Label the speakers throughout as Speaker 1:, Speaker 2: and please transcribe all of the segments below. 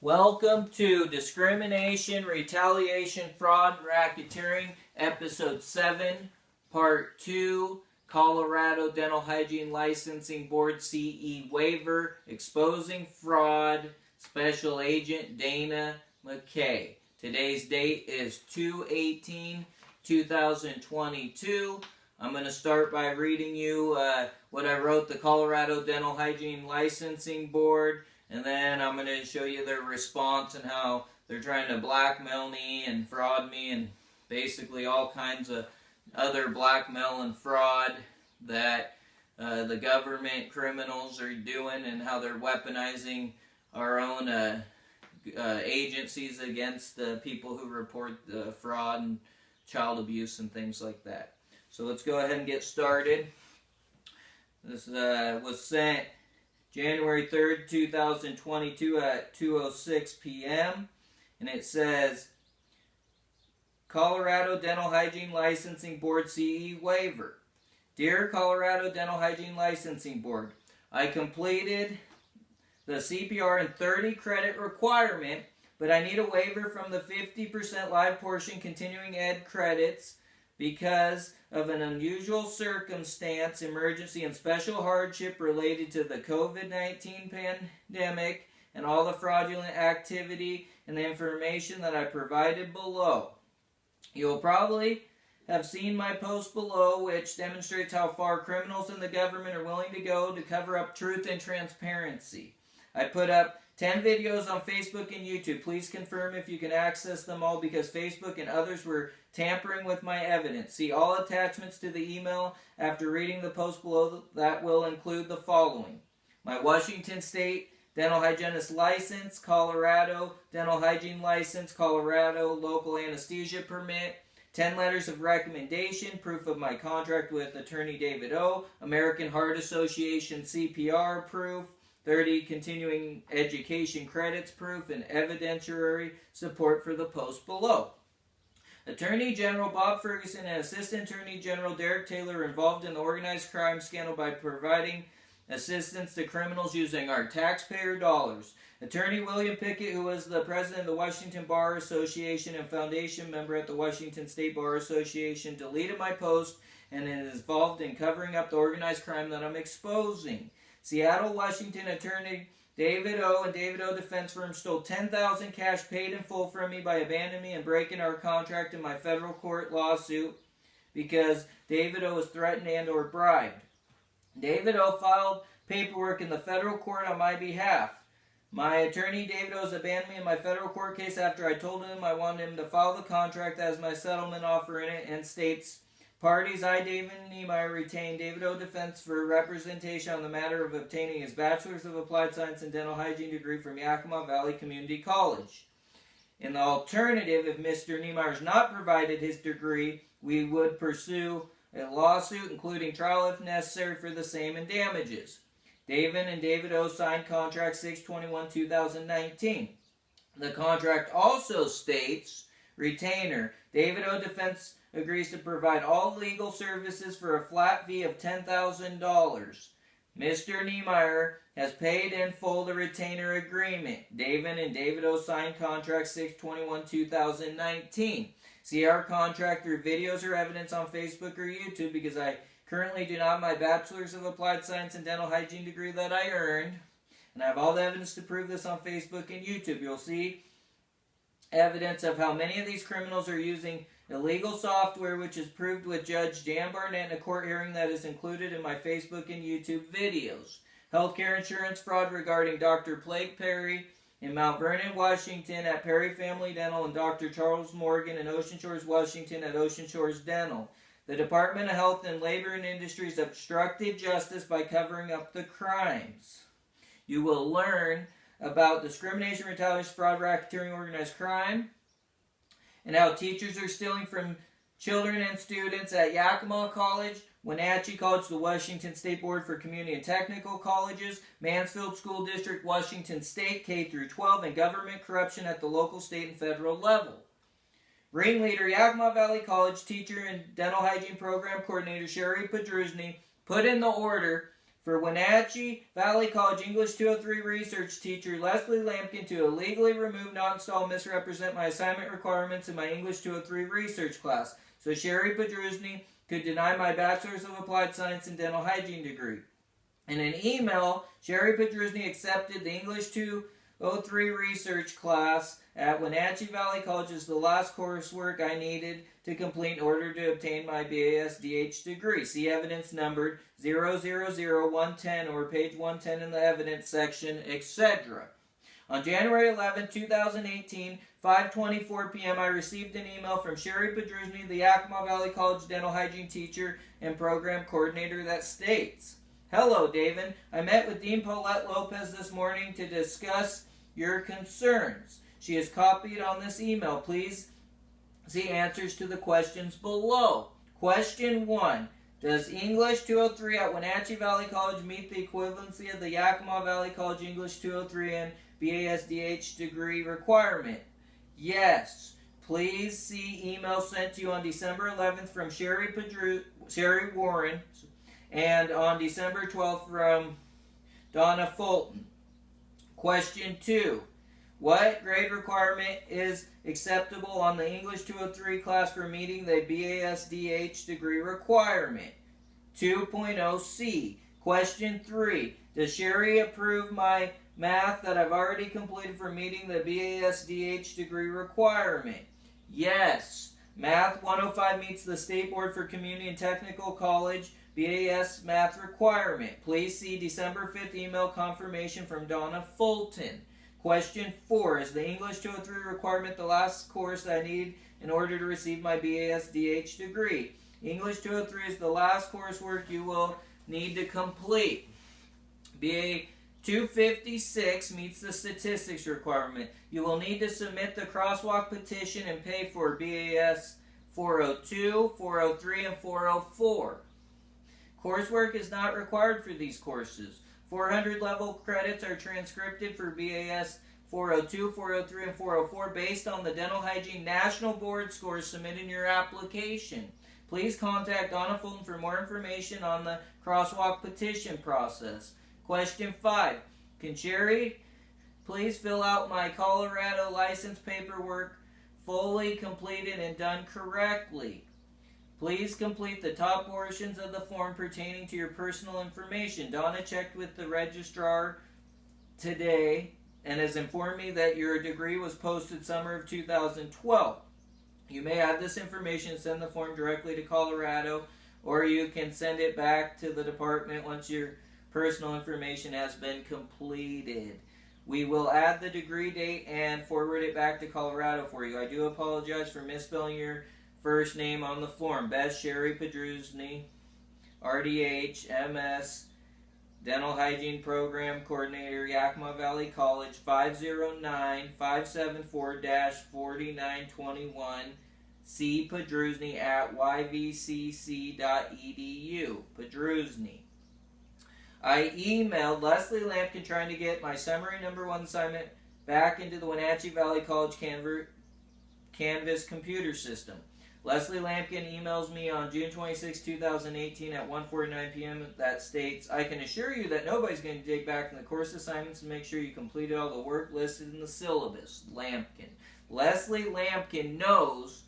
Speaker 1: Welcome to Discrimination, Retaliation, Fraud, Racketeering, Episode 7, Part 2, Colorado Dental Hygiene Licensing Board CE Waiver, Exposing Fraud, Special Agent Dana Mckay. Today's date is 2/18/2022. I'm going to start by reading you what I wrote the Colorado Dental Hygiene Licensing Board, and then I'm going to show you their response and how they're trying to blackmail me and fraud me and basically all kinds of other blackmail and fraud that the government criminals are doing, and how they're weaponizing our own agencies against the people who report fraud and child abuse and things like that. So let's go ahead and get started. This was sent January 3rd, 2022 at 2:06 p.m. And it says, Colorado Dental Hygiene Licensing Board CE Waiver. Dear Colorado Dental Hygiene Licensing Board, I completed the CPR and 30 credit requirement, but I need a waiver from the 50% live portion continuing ed credits because of an unusual circumstance, emergency, and special hardship related to the COVID-19 pandemic and all the fraudulent activity and the information that I provided below. You will probably have seen my post below, which demonstrates how far criminals in the government are willing to go to cover up truth and transparency. I put up 10 videos on Facebook and YouTube. Please confirm if you can access them all, because Facebook and others were tampering with my evidence. See all attachments to the email after reading the post below that will include the following: my Washington State Dental Hygienist License, Colorado Dental Hygiene License, Colorado Local Anesthesia Permit, 10 letters of recommendation, proof of my contract with Attorney David O, American Heart Association CPR proof, 30 continuing education credits proof, and evidentiary support for the post below. Attorney General Bob Ferguson and Assistant Attorney General Derek Taylor are involved in the organized crime scandal by providing assistance to criminals using our taxpayer dollars. Attorney William Pickett, who was the president of the Washington Bar Association and foundation member at the Washington State Bar Association, deleted my post and is involved in covering up the organized crime that I'm exposing. Seattle, Washington attorney David O and David O Defense Firm stole $10,000 cash paid in full from me by abandoning me and breaking our contract in my federal court lawsuit because David O was threatened and or bribed. David O filed paperwork in the federal court on my behalf. My attorney David O has abandoned me in my federal court case after I told him I wanted him to file the contract that has my settlement offer in it, and states, parties, I, David Niemeyer, retain David O Defense for representation on the matter of obtaining his Bachelor's of Applied Science and Dental Hygiene degree from Yakima Valley Community College. In the alternative, if Mr. Niemeyer has not provided his degree, we would pursue a lawsuit, including trial if necessary, for the same and damages. David and David O signed contract 6/21/2019. The contract also states, retainer, David O Defense agrees to provide all legal services for a flat fee of $10,000. Mr. Niemeyer has paid in full the retainer agreement. David and David O signed contract 6/21/2019. See our contract through videos or evidence on Facebook or YouTube, because I currently do not have my Bachelor's of Applied Science and Dental Hygiene degree that I earned. And I have all the evidence to prove this on Facebook and YouTube. You'll see evidence of how many of these criminals are using illegal software, which is proved with Judge Jan Barnett in a court hearing that is included in my Facebook and YouTube videos. Healthcare insurance fraud regarding Dr. Blake Perry in Mount Vernon, Washington at Perry Family Dental, and Dr. Charles Morgan in Ocean Shores, Washington at Ocean Shores Dental. The Department of Health and Labor and Industries obstructed justice by covering up the crimes. You will learn about discrimination, retaliation, fraud, racketeering, organized crime, and how teachers are stealing from children and students at Yakima College, Wenatchee College, the Washington State Board for Community and Technical Colleges, Mansfield School District, Washington State, K-12, and government corruption at the local, state, and federal level. Ringleader, Yakima Valley College teacher and dental hygiene program coordinator Sherry Pedrusny put in the order For Wenatchee Valley College English 203 research teacher Leslie Lampkin to illegally remove, not install, misrepresent my assignment requirements in my English 203 research class, so Sherry Pedrusny could deny my Bachelor's of Applied Science and Dental Hygiene degree. In an email, Sherry Pedrusny accepted the English 203 research class at Wenatchee Valley College as the last coursework I needed to complete in order to obtain my BASDH degree. See evidence numbered 000110 or page 110 in the evidence section, etc. On January 11, 2018, 5:24 p.m., I received an email from Sherry Pedrusny, the Yakima Valley College dental hygiene teacher and program coordinator, that states, "Hello, David. I met with Dean Paulette Lopez this morning to discuss your concerns. She is copied on this email. Please see answers to the questions below. Question 1. Does English 203 at Wenatchee Valley College meet the equivalency of the Yakima Valley College English 203 and BASDH degree requirement? Yes. Please see email sent to you on December 11th from Sherry Warren and on December 12th from Donna Fulton. Question 2. What grade requirement is acceptable on the English 203 class for meeting the BASDH degree requirement? 2.0C. Question 3. Does Sherry approve my math that I've already completed for meeting the BASDH degree requirement? Yes. Math 105 meets the State Board for Community and Technical College BAS math requirement. Please see December 5th email confirmation from Donna Fulton. Question 4. Is the English 203 requirement the last course I need in order to receive my BASDH degree? English 203 is the last coursework you will need to complete. BA 256 meets the statistics requirement. You will need to submit the crosswalk petition and pay for BAS 402, 403, and 404. Coursework is not required for these courses. 400 level credits are transcripted for BAS 402, 403, and 404 based on the Dental Hygiene National Board scores submitted in your application. Please contact Donna Fulton for more information on the crosswalk petition process. Question 5. Can Sherry please fill out my Colorado license paperwork fully completed and done correctly? Please complete the top portions of the form pertaining to your personal information. Donna checked with the registrar today and has informed me that your degree was posted summer of 2012. You may add this information and send the form directly to Colorado, or you can send it back to the department once your personal information has been completed. We will add the degree date and forward it back to Colorado for you. I do apologize for misspelling your first name on the form. Best Sherry Pedrusny, RDH, MS, Dental Hygiene Program Coordinator, Yakima Valley College, 509-574-4921. C. Pedrusny at yvcc.edu. Pedrusny. I emailed Leslie Lampkin trying to get my summary number 1 assignment back into the Wenatchee Valley College Canvas computer system. Leslie Lampkin emails me on June 26, 2018 at 1:49 p.m. that states, I can assure you that nobody's going to dig back in the course assignments and make sure you completed all the work listed in the syllabus. Lampkin. Leslie Lampkin knows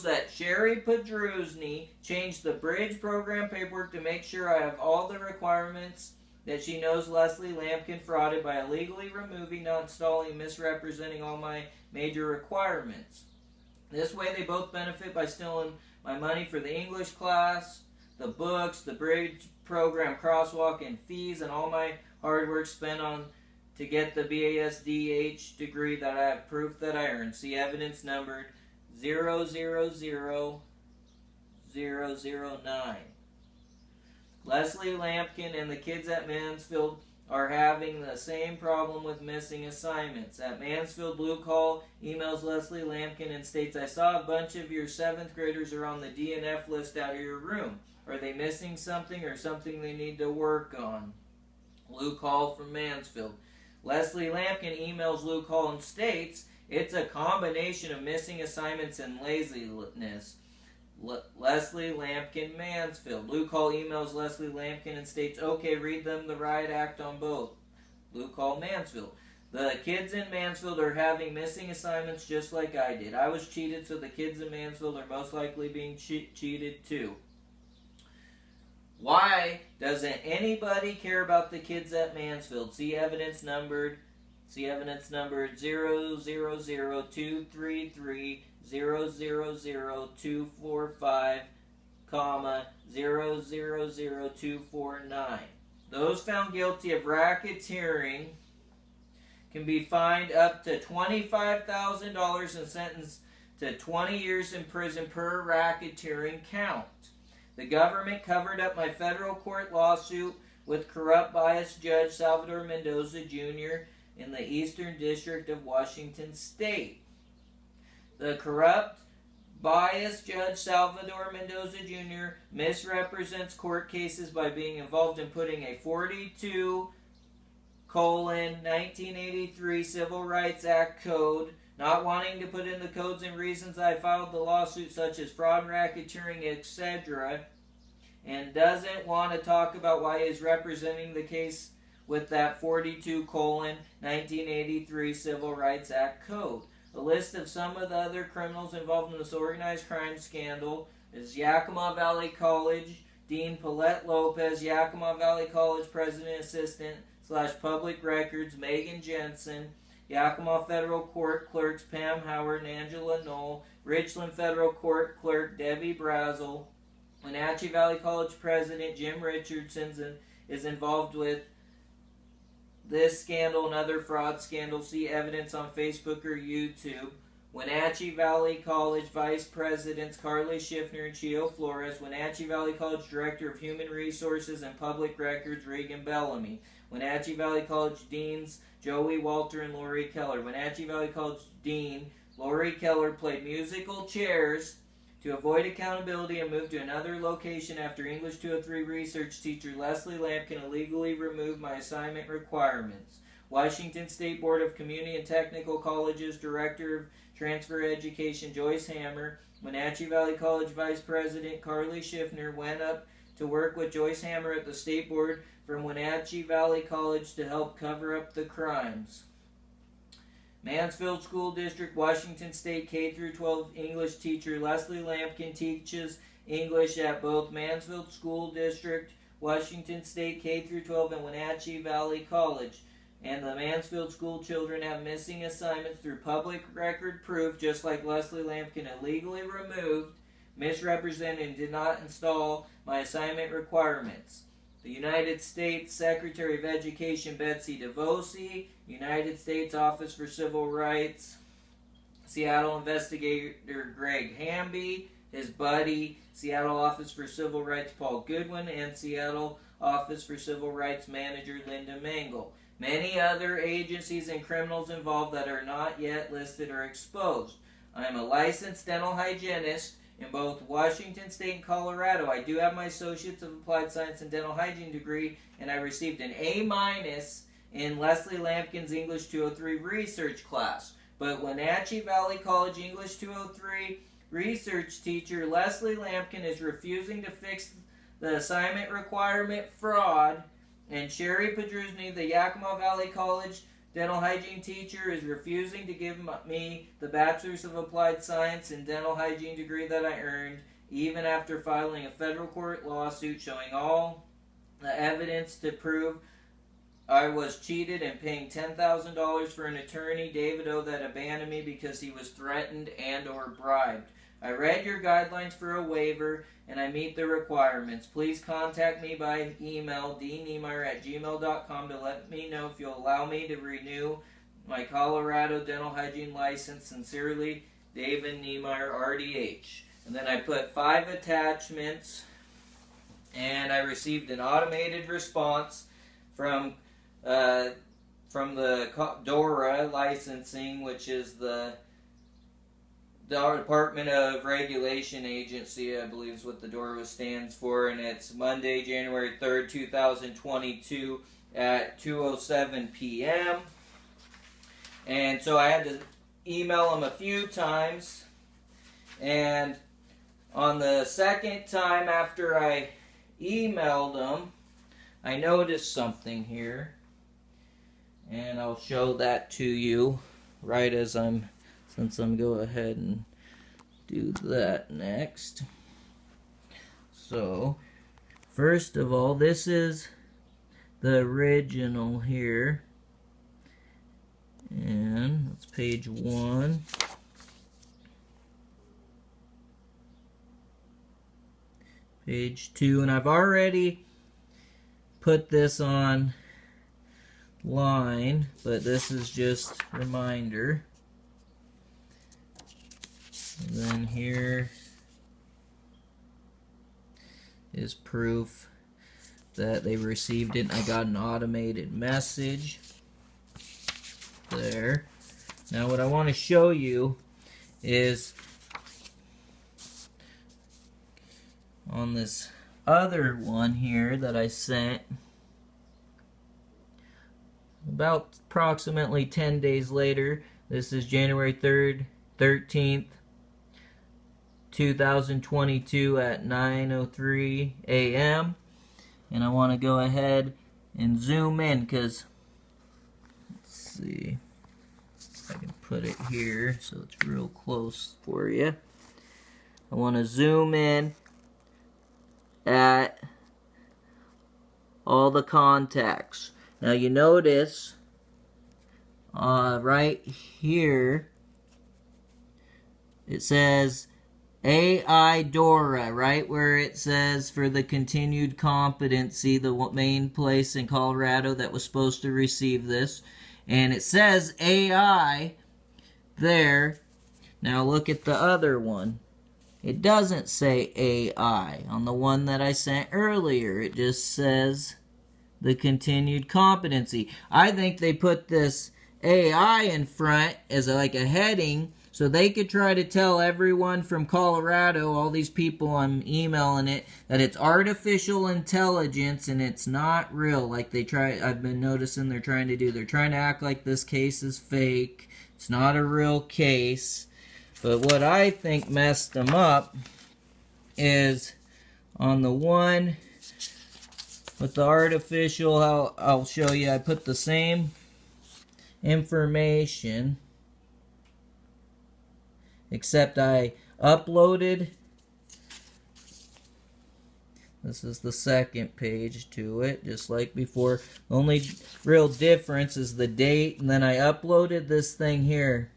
Speaker 1: that Sherry Pedrusny changed the bridge program paperwork to make sure I have all the requirements that she knows Leslie Lampkin frauded by illegally removing, not installing, misrepresenting all my major requirements. This way they both benefit by stealing my money for the English class, the books, the bridge program crosswalk, and fees, and all my hard work spent on to get the BASDH degree that I have proof that I earned. See evidence numbered 000009. Leslie Lampkin and the kids at Mansfield are having the same problem with missing assignments. At Mansfield, Blue Call emails Leslie Lampkin and states, I saw a bunch of your 7th graders are on the DNF list out of your room. Are they missing something or something they need to work on? Blue Call from Mansfield. Leslie Lampkin emails Blue Call and states, it's a combination of missing assignments and laziness. Leslie Lampkin, Mansfield. Luke Hall emails Leslie Lampkin and states, okay, read them the riot act on both. Luke Hall, Mansfield. The kids in Mansfield are having missing assignments just like I did. I was cheated, so the kids in Mansfield are most likely being cheated too. Why doesn't anybody care about the kids at Mansfield? See evidence numbered 0002330000245, 000249. Those found guilty of racketeering can be fined up to $25,000 and sentenced to 20 years in prison per racketeering count. The government covered up my federal court lawsuit with corrupt, biased Judge Salvador Mendoza Jr. in the Eastern District of Washington State. The corrupt, biased Judge Salvador Mendoza Jr. misrepresents court cases by being involved in putting a 42:1983 Civil Rights Act code, not wanting to put in the codes and reasons I filed the lawsuit, such as fraud, racketeering, etc., and doesn't want to talk about why he's representing the case with that 42:1983 Civil Rights Act code. A list of some of the other criminals involved in this organized crime scandal is Yakima Valley College Dean Paulette Lopez, Yakima Valley College President Assistant / Public Records Megan Jensen, Yakima Federal Court Clerks Pam Howard and Angela Knoll, Richland Federal Court Clerk Debbie Brazel. Wenatchee Valley College President Jim Richardson is involved with this scandal and other fraud scandals. See evidence on Facebook or YouTube. Wenatchee Valley College Vice Presidents Carly Schiffner and Chio Flores. Wenatchee Valley College Director of Human Resources and Public Records Regan Bellamy. Wenatchee Valley College Deans Joey Walter and Lori Keller. Wenatchee Valley College Dean Lori Keller played musical chairs to avoid accountability and moved to another location after English 203 research teacher Leslie Lampkin illegally removed my assignment requirements. Washington State Board of Community and Technical Colleges Director of Transfer Education Joyce Hammer. Wenatchee Valley College Vice President Carly Schiffner went up to work with Joyce Hammer at the State Board from Wenatchee Valley College to help cover up the crimes. Mansfield School District, Washington State K-12 English teacher Leslie Lampkin teaches English at both Mansfield School District, Washington State K-12 and Wenatchee Valley College. And the Mansfield school children have missing assignments through public record proof, just like Leslie Lampkin illegally removed, misrepresented, and did not install my assignment requirements. The United States Secretary of Education Betsy DeVos, United States Office for Civil Rights, Seattle investigator Greg Hamby, his buddy, Seattle Office for Civil Rights Paul Goodwin, and Seattle Office for Civil Rights Manager Linda Mangle. Many other agencies and criminals involved that are not yet listed or exposed. I am a licensed dental hygienist in both Washington State and Colorado. I do have my Associates of Applied Science and Dental Hygiene degree, and I received an A- in Leslie Lampkin's English 203 research class. But Wenatchee Valley College English 203 research teacher Leslie Lampkin is refusing to fix the assignment requirement fraud, and Sherry Pedrusny, the Yakima Valley College dental hygiene teacher, is refusing to give me the Bachelor's of Applied Science and Dental Hygiene degree that I earned, even after filing a federal court lawsuit showing all the evidence to prove I was cheated and paying $10,000 for an attorney, David O, that abandoned me because he was threatened and or bribed. I read your guidelines for a waiver, and I meet the requirements. Please contact me by email, dniemeyer@gmail.com, to let me know if you'll allow me to renew my Colorado dental hygiene license. Sincerely, David Niemeyer, RDH. And then I put 5 attachments, and I received an automated response from the DORA licensing, which is the Department of Regulation Agency, I believe is what the DORA stands for, and it's Monday, January 3rd, 2022 at 2:07 p.m. And so I had to email them a few times, and on the second time after I emailed them, I noticed something here. And I'll show that to you right as since I'm go ahead and do that next. So, first of all, this is the original here. And that's page 1. Page 2, and I've already put this on line, but this is just a reminder. And then here is proof that they received it and I got an automated message there. Now what I want to show you is on this other one here that I sent about approximately 10 days later. This is January 13th, 2022 at 9:03 a.m. And I want to go ahead and zoom in because, let's see if I can put it here so it's real close for you. I want to zoom in at all the contacts. Now you notice right here it says AI Dora, right where it says for the continued competency, the main place in Colorado that was supposed to receive this. And it says AI there. Now look at the other one. It doesn't say AI. On the one that I sent earlier, it just says the continued competency. I think they put this AI in front as like a heading so they could try to tell everyone from Colorado, all these people I'm emailing it, that it's artificial intelligence and it's not real. Like I've been noticing they're trying to do. They're trying to act like this case is fake. It's not a real case. But what I think messed them up is on the one with the artificial, I'll show you, I put the same information, except I uploaded, this is the second page to it, just like before. The only real difference is the date, and then I uploaded this thing here,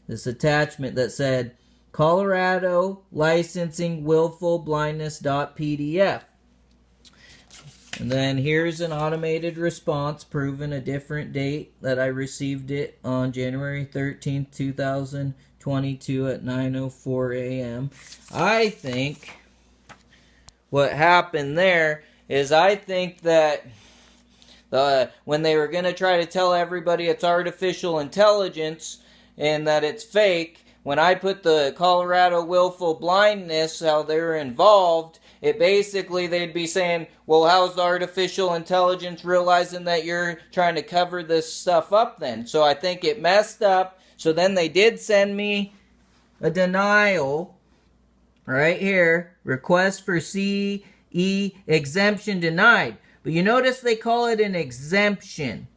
Speaker 1: this attachment that said Colorado Licensing Willful Blindness.pdf. And then here's an automated response proving a different date that I received it on January 13th, 2022 at 9:04 a.m. I think what happened there is I think that when they were going to try to tell everybody it's artificial intelligence and that it's fake, when I put the Colorado Willful Blindness, how they're involved, it basically, they'd be saying, well, how's the artificial intelligence realizing that you're trying to cover this stuff up then? So I think it messed up. So then they did send me a denial right here. Request for CE exemption denied. But you notice they call it an exemption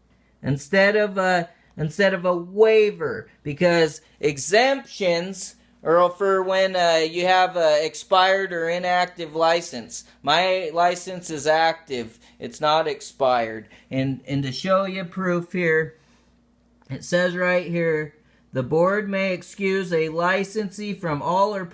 Speaker 1: instead of a waiver, because exemptions are for when you have an expired or inactive license. My license is active. It's not expired. And to show you proof here, it says right here, the board may excuse a licensee from all or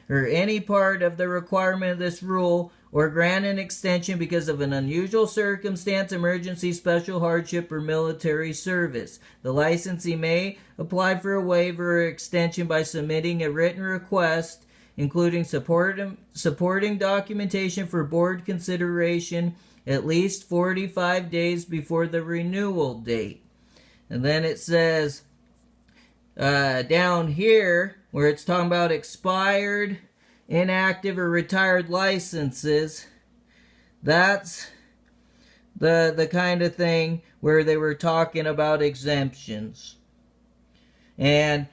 Speaker 1: any part of the requirement of this rule or grant an extension because of an unusual circumstance, emergency, special hardship, or military service. The licensee may apply for a waiver or extension by submitting a written request, including supporting documentation for board consideration at least 45 days before the renewal date. And then it says down here where it's talking about expired, inactive, or retired licenses, that's the kind of thing where they were talking about exemptions. And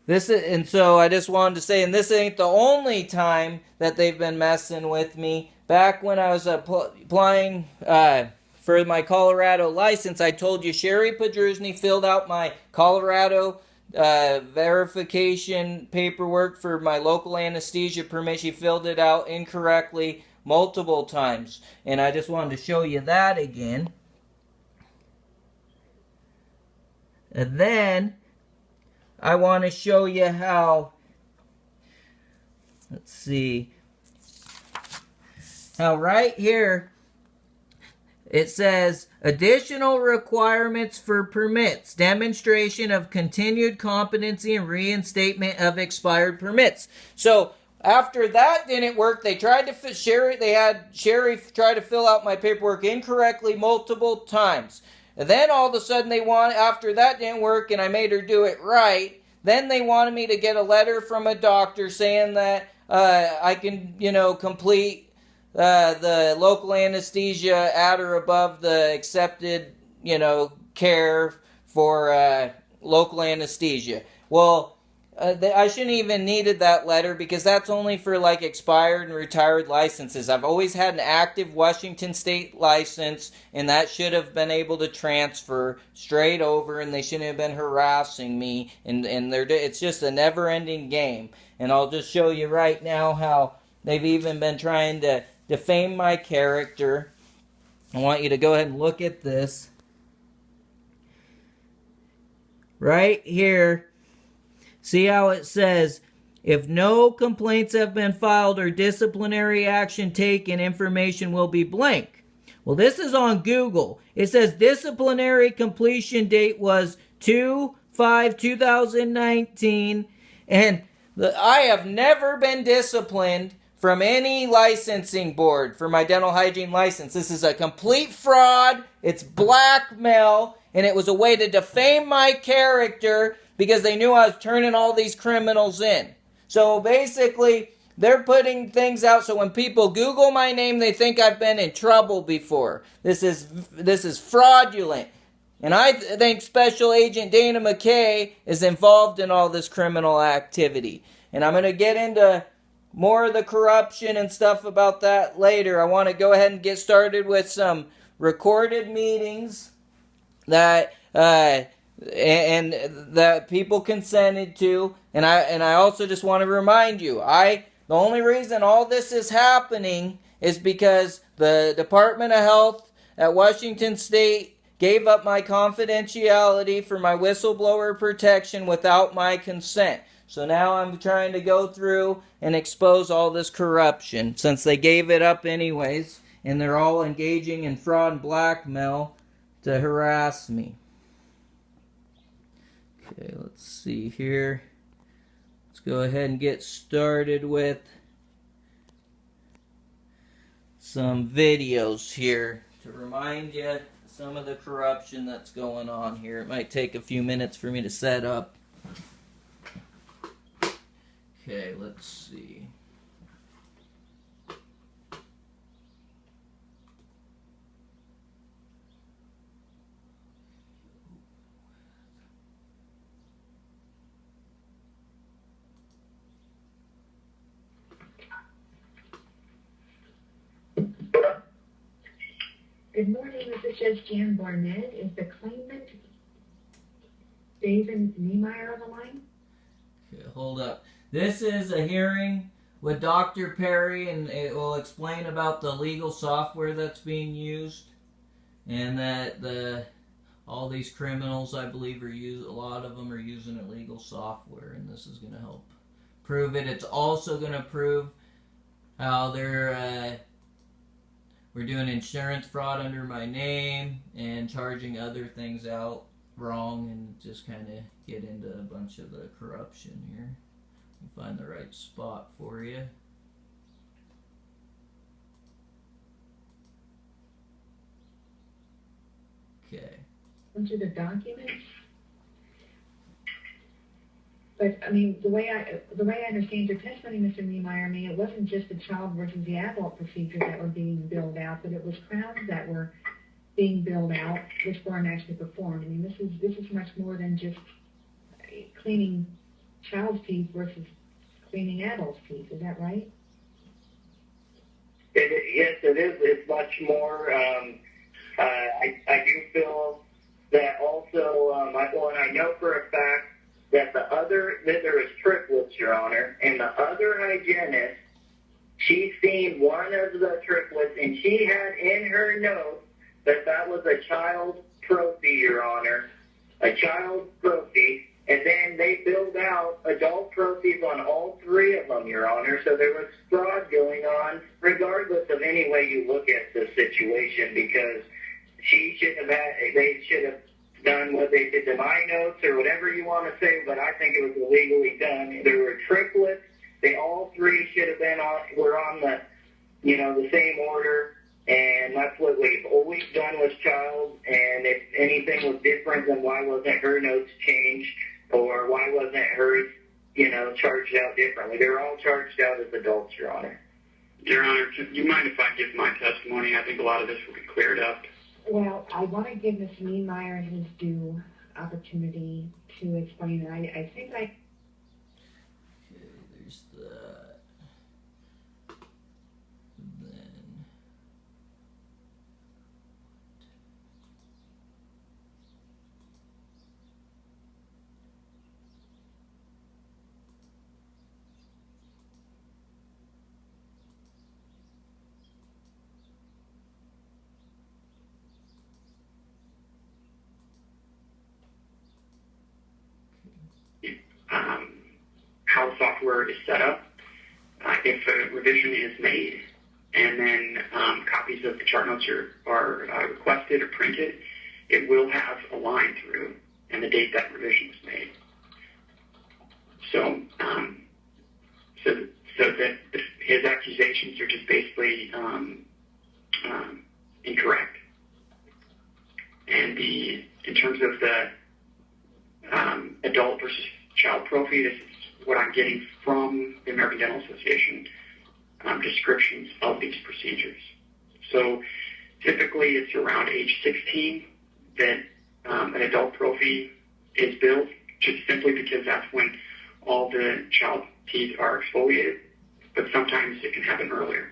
Speaker 1: And so I just wanted to say, and this ain't the only time that they've been messing with me. Back when I was applying for my Colorado license, I told you Sherry Padrusny filled out my Colorado verification paperwork for my local anesthesia permit. She filled it out incorrectly multiple times. And I just wanted to show you that again. And then I want to show you how, let's see, how right here it says additional requirements for permits, demonstration of continued competency and reinstatement of expired permits. So after that didn't work, they had Sherry try to fill out my paperwork incorrectly multiple times. And then all of a sudden after that didn't work and I made her do it right, then they wanted me to get a letter from a doctor saying that I can, complete the local anesthesia at or above the accepted, care for local anesthesia. Well, I shouldn't even needed that letter because that's only for like expired and retired licenses. I've always had an active Washington State license, and that should have been able to transfer straight over, and they shouldn't have been harassing me. And it's just a never-ending game. And I'll just show you right now how they've even been trying to defame my character. I want you to go ahead and look at this. Right here. See how it says, if no complaints have been filed or disciplinary action taken, information will be blank. Well, this is on Google. It says disciplinary completion date was 2/5/2019, and I have never been disciplined from any licensing board for my dental hygiene license. This is a complete fraud. It's blackmail, and it was a way to defame my character because they knew I was turning all these criminals in. So basically, they're putting things out so when people Google my name, they think I've been in trouble before. This is fraudulent. And I think Special Agent Dana Mckay is involved in all this criminal activity. And I'm going to get into more of the corruption and stuff about that later. I want to go ahead and get started with some recorded meetings that and that people consented to, and I also just want to remind you, the only reason all this is happening is because the Department of Health at Washington State gave up my confidentiality for my whistleblower protection without my consent. So now I'm trying to go through and expose all this corruption since they gave it up anyways, and they're all engaging in fraud and blackmail to harass me. Okay, let's see here. Let's go ahead and get started with some videos here to remind you some of the corruption that's going on here. It might take a few minutes for me to set up. Okay, let's see.
Speaker 2: Good morning, this is Judge Jan Barnett. Is the claimant David Niemeyer on the line?
Speaker 1: Okay, hold up. This is a hearing with Dr. Perry, and it will explain about the legal software that's being used, and that all these criminals, I believe, a lot of them are using illegal software, and this is going to help prove it. It's also going to prove how we're doing insurance fraud under my name and charging other things out wrong, and just kind of get into a bunch of the corruption here. Find the right spot for you. Okay.
Speaker 2: Into the documents. But I mean, the way I understand your testimony, Mr. Niemeyer, I mean, it wasn't just the child versus the adult procedures that were being billed out, but it was crowns that were being billed out which weren't actually performed. I mean, this is much more than just cleaning child's teeth versus cleaning adult's teeth. Is that right?
Speaker 3: Yes, it is. It's much more. I do feel that also, and I know for a fact that that there is triplets, Your Honor, and the other hygienist, she's seen one of the triplets, and she had in her notes that was a child trophy, Your Honor, a child trophy, and then they billed out adult trophies on all three of them, Your Honor, so there was fraud going on, regardless of any way you look at the situation, because they should have done what they did to my notes or whatever you want to say, but I think it was illegally done. There were triplets. They all three should have were on the same order, and that's what we've always done with child. And if anything was different, then why wasn't her notes changed, or why wasn't hers, charged out differently? They're all charged out as adults, Your Honor.
Speaker 4: Your Honor, do you mind if I give my testimony? I think a lot of this will be cleared up.
Speaker 2: Well, I want to give Mr. Niemeyer his due opportunity to explain it. I think
Speaker 1: Okay, there's that. Then...
Speaker 4: How the software is set up, if a revision is made, and then copies of the chart notes are requested or printed, it will have a line through and the date that revision was made. So that his accusations are just basically incorrect. And in terms of the adult versus child trophy, this is what I'm getting from the American Dental Association descriptions of these procedures. So typically it's around age 16 that an adult trophy is billed, just simply because that's when all the child teeth are exfoliated, but sometimes it can happen earlier.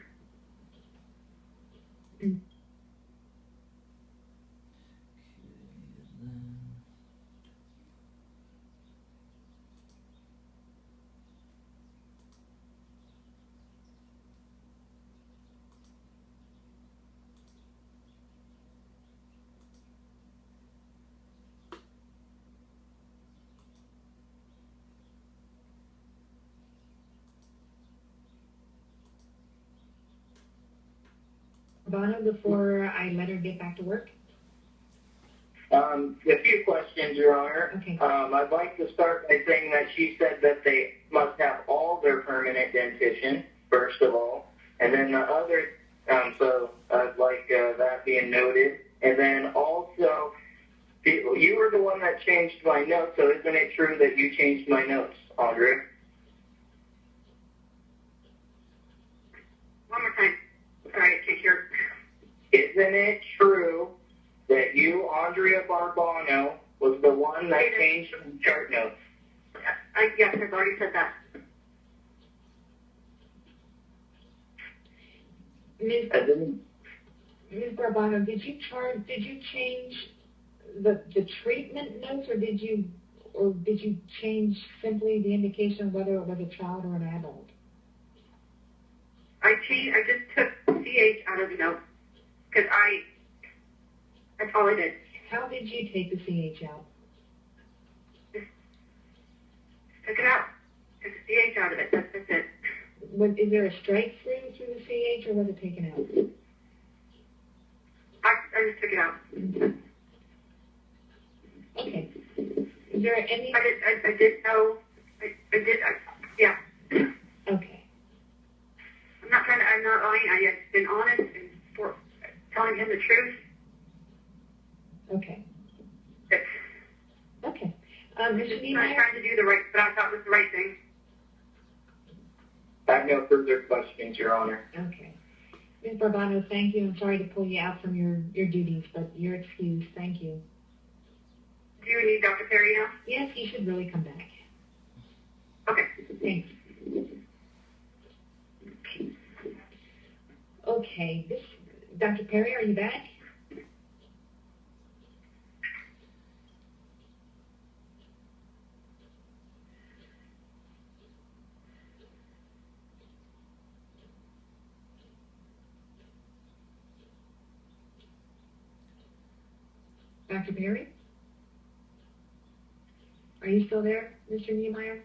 Speaker 2: Bono, before I let her get back to work?
Speaker 3: A few questions, Your Honor.
Speaker 2: Okay.
Speaker 3: I'd like to start by saying that she said that they must have all their permanent dentition, first of all. And then the other, so I'd like that being noted. And then also, you were the one that changed my notes, so isn't it true that you changed my notes, Andrea?
Speaker 5: One more time. Sorry, I can't hear.
Speaker 3: Isn't it true that you, Andrea Barbano, was the one that changed chart notes?
Speaker 5: Yes, I've already said that.
Speaker 2: Ms. Barbano, did you change the treatment notes, or did you change simply the indication of whether it was a child or an adult?
Speaker 5: I just took CH out of the notes because that's all I did.
Speaker 2: How did you take the CH out?
Speaker 5: Just took it out. Took the CH out of it. That's it.
Speaker 2: Is there a strike through the CH, or was it taken out?
Speaker 5: I just took it out.
Speaker 2: Okay. Is there any?
Speaker 5: I did know. Yeah.
Speaker 2: Okay.
Speaker 5: I'm not lying. I have been honest and for telling him the truth.
Speaker 2: Okay.
Speaker 5: It's,
Speaker 2: Okay.
Speaker 5: I'm
Speaker 2: Mr.
Speaker 5: just
Speaker 2: Niemeyer?
Speaker 5: not trying to do the right, but I thought it was the right thing.
Speaker 3: I have no further questions, Your Honor.
Speaker 2: Okay. Ms. Barbano, thank you. I'm sorry to pull you out from your duties, but you're excused. Thank you.
Speaker 5: Do you need Dr. Perry now?
Speaker 2: Yes, he should really come back.
Speaker 4: Okay.
Speaker 2: Thanks. Okay, Dr. Perry, are you back? Dr. Perry? Are you still there, Mr. Niemeyer?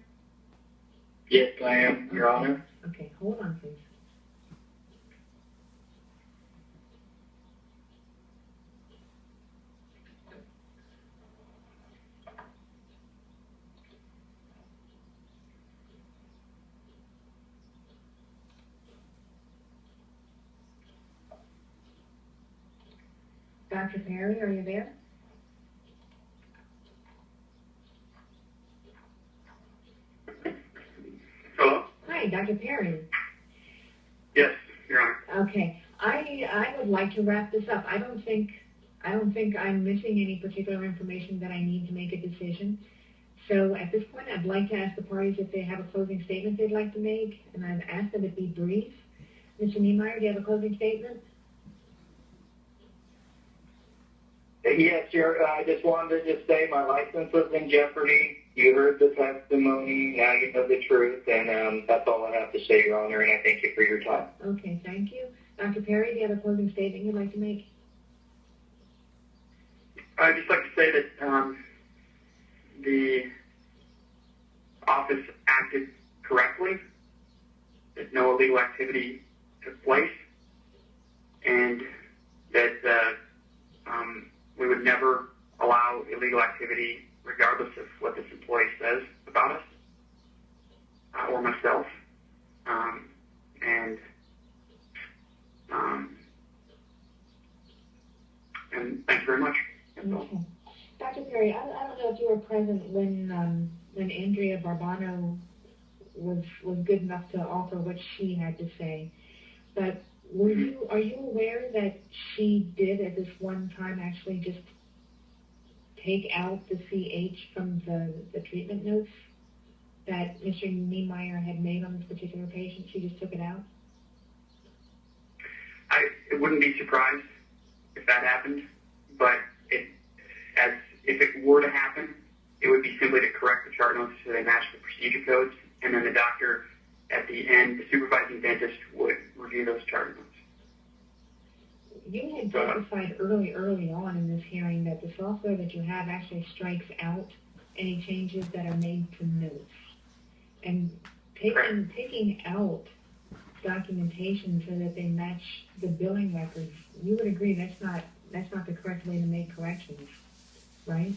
Speaker 4: Yes, I am, Your Honor.
Speaker 2: Okay, hold on, please. Dr. Perry, are you there?
Speaker 4: Hello?
Speaker 2: Hi, Dr. Perry.
Speaker 4: Yes, Your Honor.
Speaker 2: Okay, I would like to wrap this up. I don't think I'm missing any particular information that I need to make a decision. So at this point, I'd like to ask the parties if they have a closing statement they'd like to make, and I've asked them to be brief. Mr. Niemeyer, do you have a closing statement?
Speaker 3: Yes, I just wanted to just say my license was in jeopardy. You heard the testimony. Now you know the truth, and that's all I have to say, Your Honor, and I thank you for your time.
Speaker 2: Okay, thank you. Dr. Perry, do you have a closing statement you'd like to make?
Speaker 4: I'd just like to say that the office acted correctly, that no illegal activity took place, and that we would never allow illegal activity regardless of what this employee says about us or myself. And thank you very much.
Speaker 2: Okay. Dr. Perry, I don't know if you were present when Andrea Barbano was good enough to offer what she had to say, but are you aware that she did at this one time actually just take out the CH from the treatment notes that Mr. Niemeyer had made on this particular patient? She just took it out?
Speaker 4: I wouldn't be surprised if that happened, but if it were to happen, it would be simply to correct the chart notes so they match the procedure codes, and then the doctor at the end, the supervising dentist, would review those chart notes.
Speaker 2: You had testified early on in this hearing that the software that you have actually strikes out any changes that are made to notes. And taking out documentation so that they match the billing records, you would agree that's not the correct way to make corrections, right?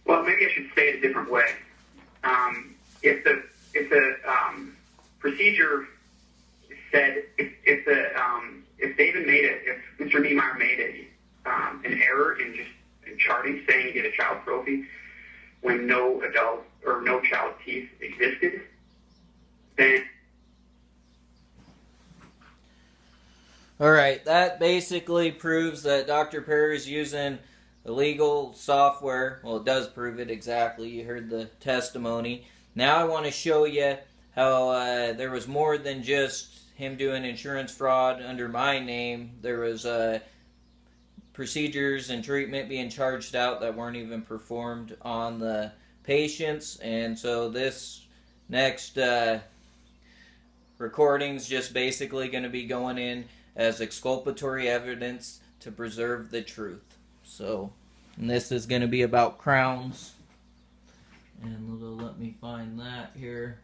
Speaker 4: Well, maybe I should say it a different way. If the procedure said if Mr. Niemeyer made an error in charting, saying he did a child trophy when no adult or no child teeth existed, then.
Speaker 1: All right, that basically proves that Dr. Perry is using illegal software. Well, it does prove it exactly. You heard the testimony. Now I want to show you how there was more than just him doing insurance fraud under my name. There was procedures and treatment being charged out that weren't even performed on the patients. And so this next recording's just basically going to be going in as exculpatory evidence to preserve the truth. So, and this is going to be about crowns. And let me find that here.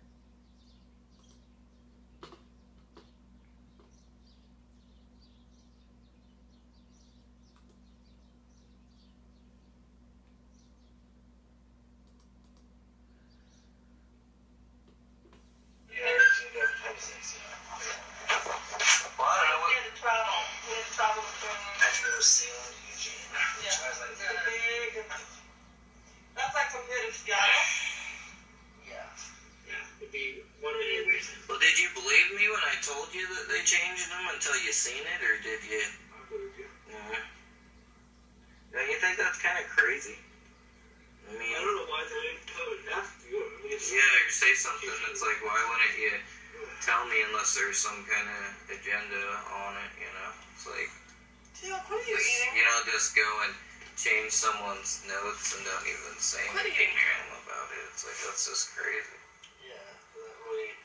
Speaker 6: That's like some good yeah. Could be one of the reasons.
Speaker 1: Well, did you believe me when I told you that they changed them until you seen it, or did you?
Speaker 6: I believe you.
Speaker 1: Don't you think that's kind of crazy? I mean,
Speaker 6: I don't know why they didn't have to do it. I mean, it's
Speaker 1: say something, it's like, why wouldn't you tell me unless there's some kind of agenda on it, you know? It's like, you don't just go and change someone's notes and don't even say anything to them about it. It's like, that's just crazy.
Speaker 6: Yeah, that really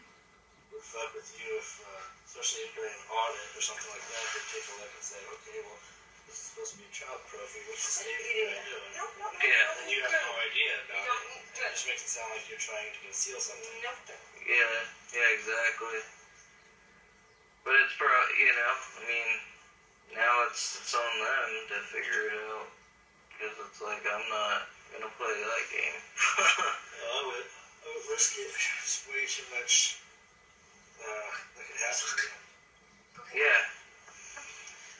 Speaker 6: would fuck with you if, especially if you're in an audit or something like that, they'd take a look and say, okay, well, this is supposed to be a child trophy, what's the state guy doing?
Speaker 1: Yeah.
Speaker 6: And you have no idea about it. And it just makes it sound like you're trying to conceal something.
Speaker 1: Yeah, exactly. But it's you know, I mean, now it's on them to figure it out. Because it's like, I'm not going to play that game.
Speaker 6: I would risk it. It's way too much that could happen to you.
Speaker 1: Yeah.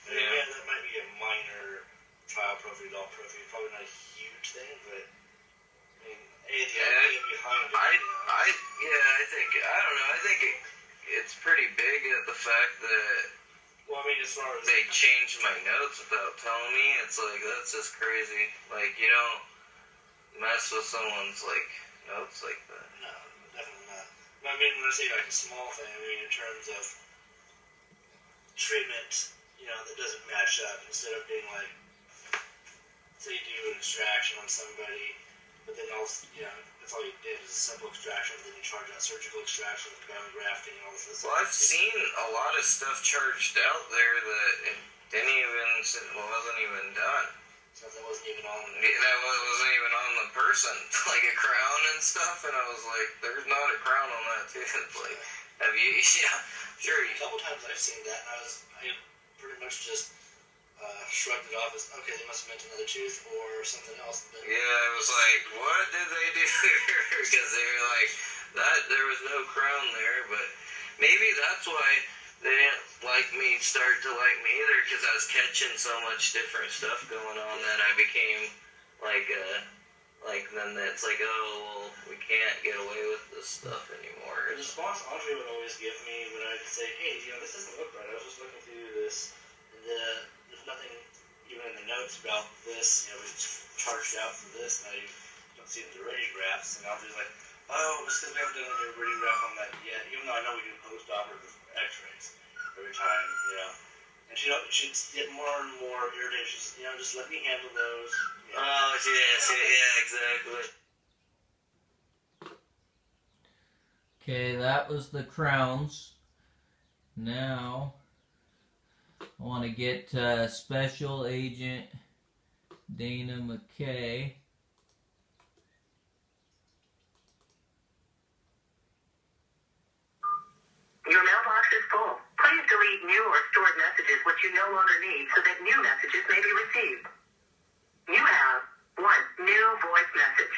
Speaker 6: I mean, yeah, that might be a minor child trophy, adult trophy. Probably not a huge thing, but I mean, the idea behind it.
Speaker 1: I think it's pretty big at the fact that
Speaker 6: well, I mean, as far as
Speaker 1: they changed my notes without telling me. It's like, that's just crazy. Like, you don't mess with someone's, like, notes like that.
Speaker 6: No, definitely not. But I mean, when I say, like, a small thing, I mean, in terms of treatment, you know, that doesn't match up. Instead of being like, say you do an extraction on somebody, but then also, you know, that's all you did is a simple extraction, but then you charge out surgical extraction with bone grafting and all this stuff.
Speaker 1: Well, I've seen a lot of stuff charged out there that it wasn't even done.
Speaker 6: Stuff that wasn't even on
Speaker 1: that wasn't even on the person, like a crown and stuff, and I was like, there's not a crown on that too. Like, have you, yeah, sure.
Speaker 6: A couple times I've seen that, and I pretty much just shrugged it off as, okay, they must have meant another tooth or something else. But
Speaker 1: yeah, I was like, what did they do here? Because they were like, there was no crown there, but maybe that's why they didn't start to like me either, because I was catching so much different stuff going on that I became then it's like, oh, well, we can't get away with this stuff anymore.
Speaker 6: The response Andre would always give me when I'd say, hey, you know, this doesn't look right. I was just looking through this, and there's nothing even in the notes about this. You know, it's charged out for this, and I don't see the radiographs. And Andre's like, oh, it's because we haven't done a radiograph on that yet, even though I know we do post-operative x-rays every time, you know. And she'd get more and more irritated. She's, you know, just let me handle those. You know.
Speaker 1: Oh, yes, yeah, exactly. Okay, that was the crowns. Now, I want to get Special Agent Dana Mckay.
Speaker 7: Your mailbox is full. Please delete new or stored messages which you no longer need so that new messages may be received. You have 1 new voice message.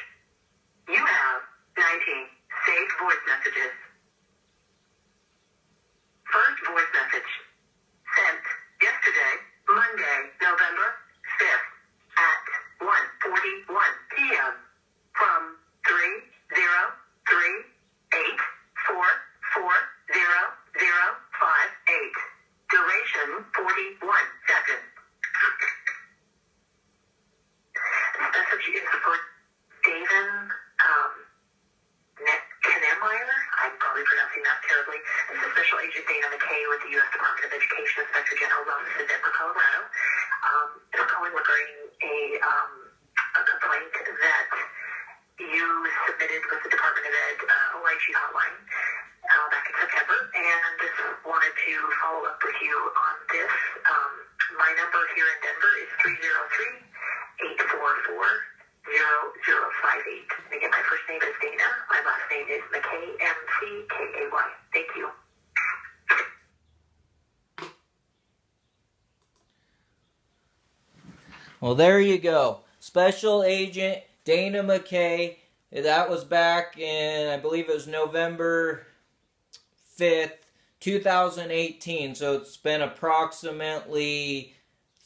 Speaker 7: You have 19 saved voice messages. First voice message. Sent yesterday, Monday, November 5th at 1:41 p.m. from 303-844-0058. Duration 41 seconds. Message is for David Kenemeyer. I'm probably pronouncing that terribly. This is Special Agent Dana Mckay with the U.S. Department of Education Inspector General's Office in Denver, Colorado. I'm calling regarding a complaint that you submitted with the Department of Ed OIG hotline back in September, and just wanted to follow up with you on this. My number here in Denver is 303-844-0058. And again, my first name is Dana. My last name is Mckay, M-C-K-A-Y. Thank you.
Speaker 1: Well, there you go. Special Agent Dana Mckay. That was back in, I believe it was November 5th, 2018. So it's been approximately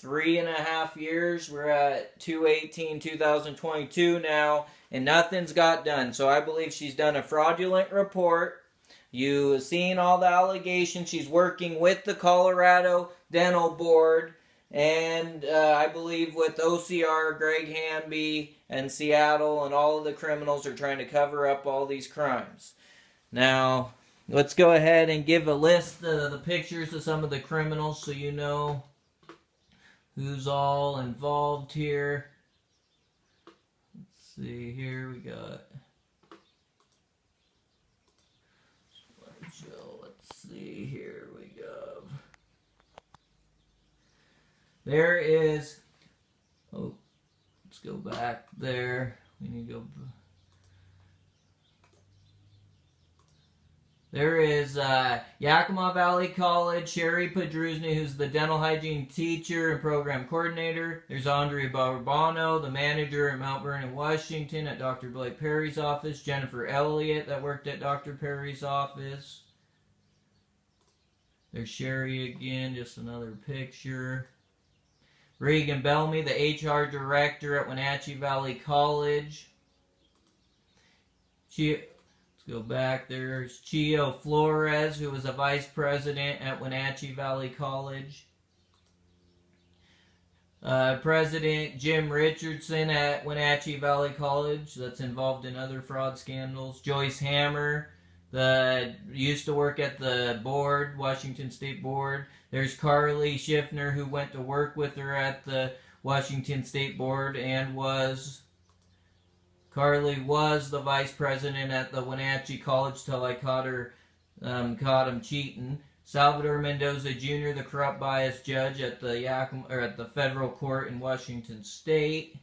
Speaker 1: 3.5 years. We're at 2/18/2022 now, and nothing's got done. So I believe she's done a fraudulent report. You've seen all the allegations. She's working with the Colorado Dental Board, and I believe with OCR, Greg Hanby, and Seattle, and all of the criminals are trying to cover up all these crimes. Now, let's go ahead and give a list of the pictures of some of the criminals so you know who's all involved here. Let's see, here we got... Let's see, here we go. There is... Oh, let's go back there. We need to go... There is Yakima Valley College, Sherry Pedruzny, who's the dental hygiene teacher and program coordinator. There's Andrea Barbano, the manager at Mount Vernon, Washington, at Dr. Blake Perry's office. Jennifer Elliott, that worked at Dr. Perry's office. There's Sherry again, just another picture. Regan Bellamy, the HR director at Wenatchee Valley College. Let's go back. There's Chio Flores, who was a vice president at Wenatchee Valley College. President Jim Richardson at Wenatchee Valley College, that's involved in other fraud scandals. Joyce Hammer, used to work at the board, Washington State Board. There's Carly Schiffner, who went to work with her at the Washington State Board and Carly was the vice president at the Wenatchee College till I caught him cheating. Salvador Mendoza Jr., the corrupt bias judge at the federal court in Washington State.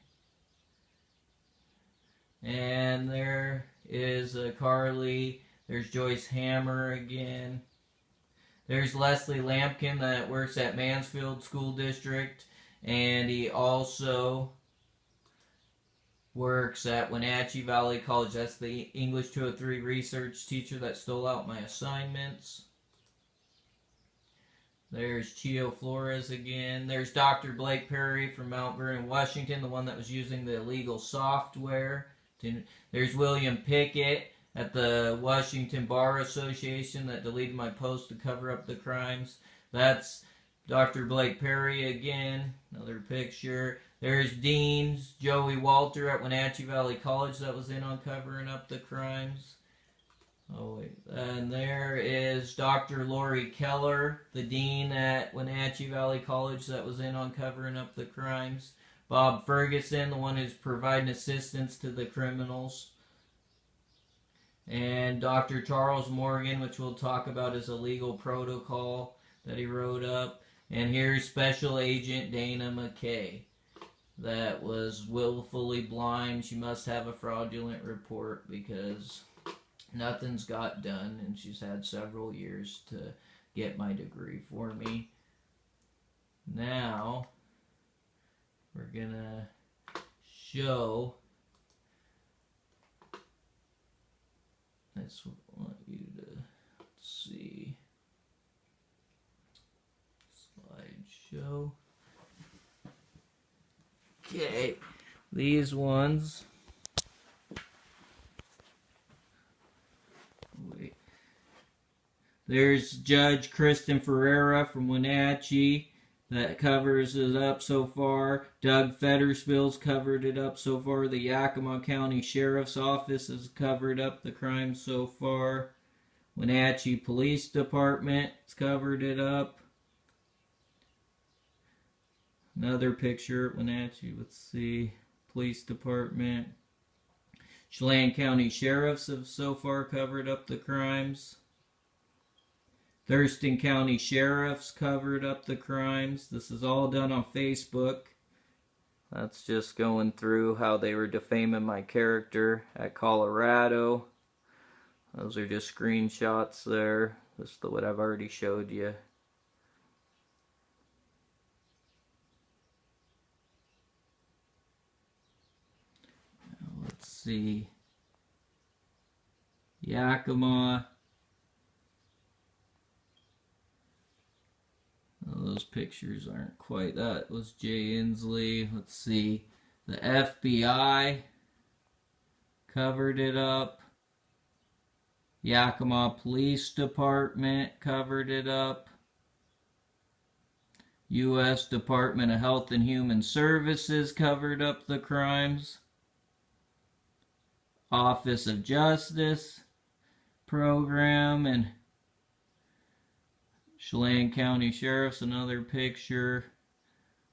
Speaker 1: And there is Carly. There's Joyce Hammer again. There's Leslie Lampkin that works at Mansfield School District, and he also works at Wenatchee Valley College. That's the English 203 research teacher that stole out my assignments. There's Chio Flores again. There's Dr. Blake Perry from Mount Vernon, Washington, the one that was using the illegal software. There's William Pickett at the Washington Bar Association that deleted my post to cover up the crimes. That's Dr. Blake Perry again. Another picture. There's Dean's Joey Walter at Wenatchee Valley College that was in on covering up the crimes. Oh, wait. And there is Dr. Lori Keller, the dean at Wenatchee Valley College that was in on covering up the crimes. Bob Ferguson, the one who's providing assistance to the criminals. And Dr. Charles Morgan, which we'll talk about as a legal protocol that he wrote up. And here's Special Agent Dana Mckay. That was willfully blind. She must have a fraudulent report because nothing's got done, and she's had several years to get my degree for me. Now, we're gonna show. I just want you to see. Slideshow. Okay, these ones. Wait. There's Judge Kristen Ferreira from Wenatchee that covers it up so far. Doug Fetterspill's covered it up so far. The Yakima County Sheriff's Office has covered up the crime so far. Wenatchee Police Department has covered it up. Another picture at Wenatchee, let's see, Police Department. Chelan County Sheriffs have so far covered up the crimes. Thurston County Sheriffs covered up the crimes. This is all done on Facebook. That's just going through how they were defaming my character at Colorado. Those are just screenshots there. This is what I've already showed you. Let's see. Yakima. Oh, those pictures aren't quite. That was Jay Inslee. Let's see. The FBI covered it up. Yakima Police Department covered it up. U.S. Department of Health and Human Services covered up the crimes. Office of Justice, program, and Chelan County Sheriff's another picture.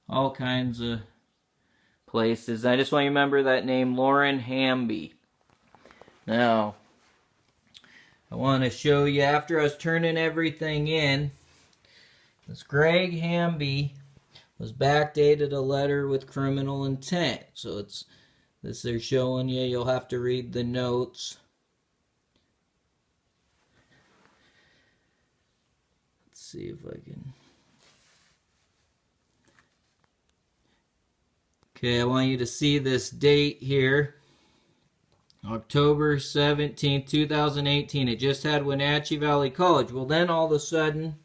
Speaker 1: All kinds of places. I just want you to remember that name, Lauren Hamby. Now, I want to show you, after I was turning everything in, this Greg Hamby was backdated a letter with criminal intent. So it's this they're showing you. You'll have to read the notes. Let's see if I can. Okay, I want you to see this date here. October 17th, 2018. It just had Wenatchee Valley College. Well, then all of a sudden,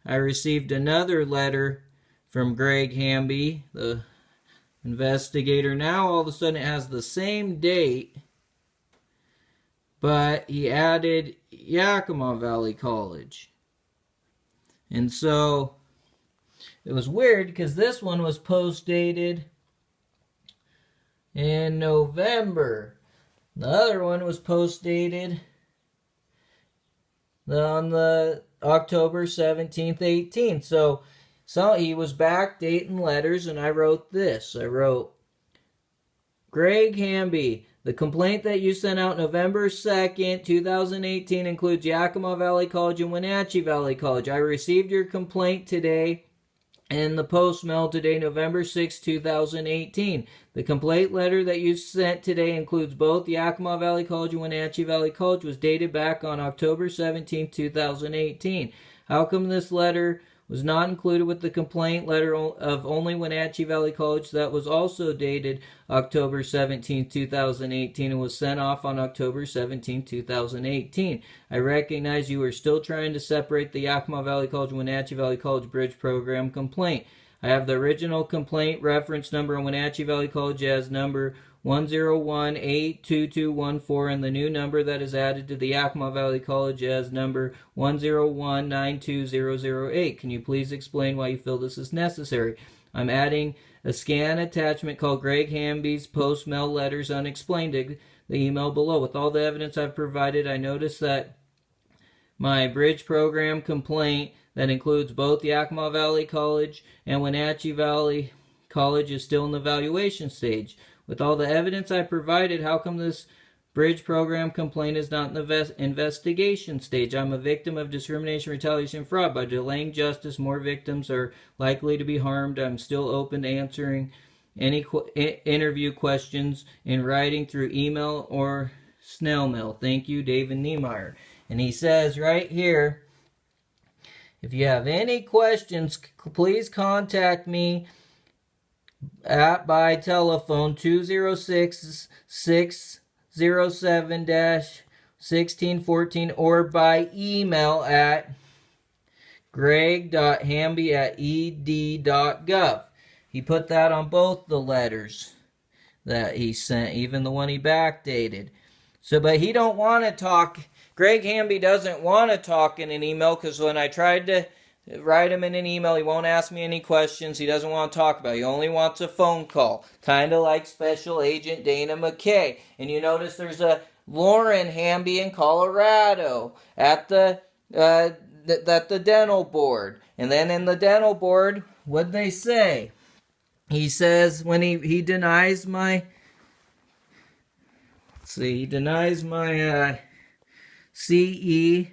Speaker 1: I received another letter from Greg Hamby, the investigator. Now all of a sudden it has the same date, but he added Yakima Valley College. And so it was weird because this one was post-dated in November. The other one was post-dated on the October 17th, 18th. So he was backdating letters, and I wrote this. I wrote, Greg Hamby, the complaint that you sent out November 2nd, 2018 includes Yakima Valley College and Wenatchee Valley College. I received your complaint today in the post mail today, November 6, 2018. The complaint letter that you sent today includes both Yakima Valley College and Wenatchee Valley College, was dated back on October 17, 2018. How come this letter was not included with the complaint letter of only Wenatchee Valley College that was also dated October 17, 2018 and was sent off on October 17, 2018? I recognize you are still trying to separate the Yakima Valley College and Wenatchee Valley College Bridge Program complaint. I have the original complaint reference number on Wenatchee Valley College as number 101-82214, and the new number that is added to the Yakima Valley College as number 101-92008. Can you please explain why you feel this is necessary? I'm adding a scan attachment called Greg Hamby's post-mail letters unexplained to the email below. With all the evidence I've provided, I noticed that my bridge program complaint that includes both Yakima Valley College and Wenatchee Valley College is still in the evaluation stage. With all the evidence I provided, how come this bridge program complaint is not in the investigation stage? I'm a victim of discrimination, retaliation, and fraud. By delaying justice, more victims are likely to be harmed. I'm still open to answering any interview questions in writing through email or snail mail. Thank you, David Niemeyer. And he says right here, if you have any questions, please contact me by telephone 206-607-1614 or by email at greg.hamby@ed.gov. He put that on both the letters that he sent, even the one he backdated. So, but he don't want to talk. Greg Hamby doesn't want to talk in an email because when I tried to write him in an email, he won't ask me any questions. He doesn't want to talk about it. He only wants a phone call, kind of like Special Agent Dana Mckay. And you notice there's a Lauren Hamby in Colorado at the dental board. And then in the dental board, what'd they say? He says when he denies my, he denies my CE,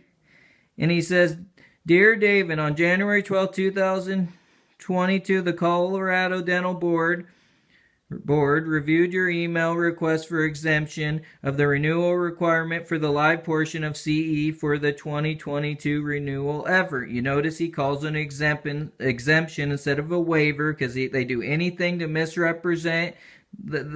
Speaker 1: and he says, Dear David, on January 12, 2022, the Colorado Dental Board reviewed your email request for exemption of the renewal requirement for the live portion of CE for the 2022 renewal effort. You notice he calls it an exemption instead of a waiver because they do anything to misrepresent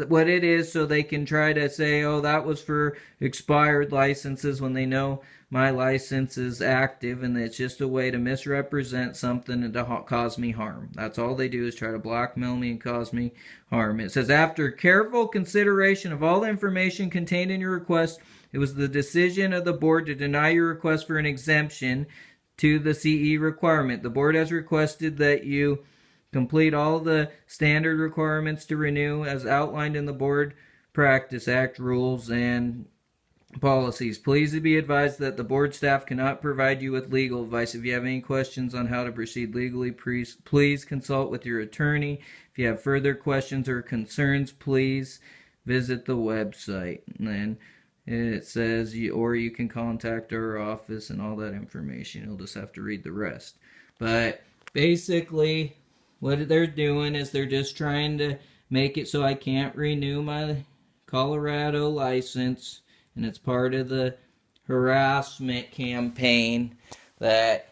Speaker 1: what it is so they can try to say, oh, that was for expired licenses when they know my license is active, and it's just a way to misrepresent something and to cause me harm. That's all they do, is try to blackmail me and cause me harm. It says, after careful consideration of all the information contained in your request, it was the decision of the board to deny your request for an exemption to the CE requirement. The board has requested that you complete all the standard requirements to renew as outlined in the Board Practice Act rules, and policies. Please be advised that the board staff cannot provide you with legal advice. If you have any questions on how to proceed legally, please consult with your attorney. If you have further questions or concerns, please visit the website. And then it says, you can contact our office and all that information. You'll just have to read the rest. But basically, what they're doing is they're just trying to make it so I can't renew my Colorado license. And it's part of the harassment campaign that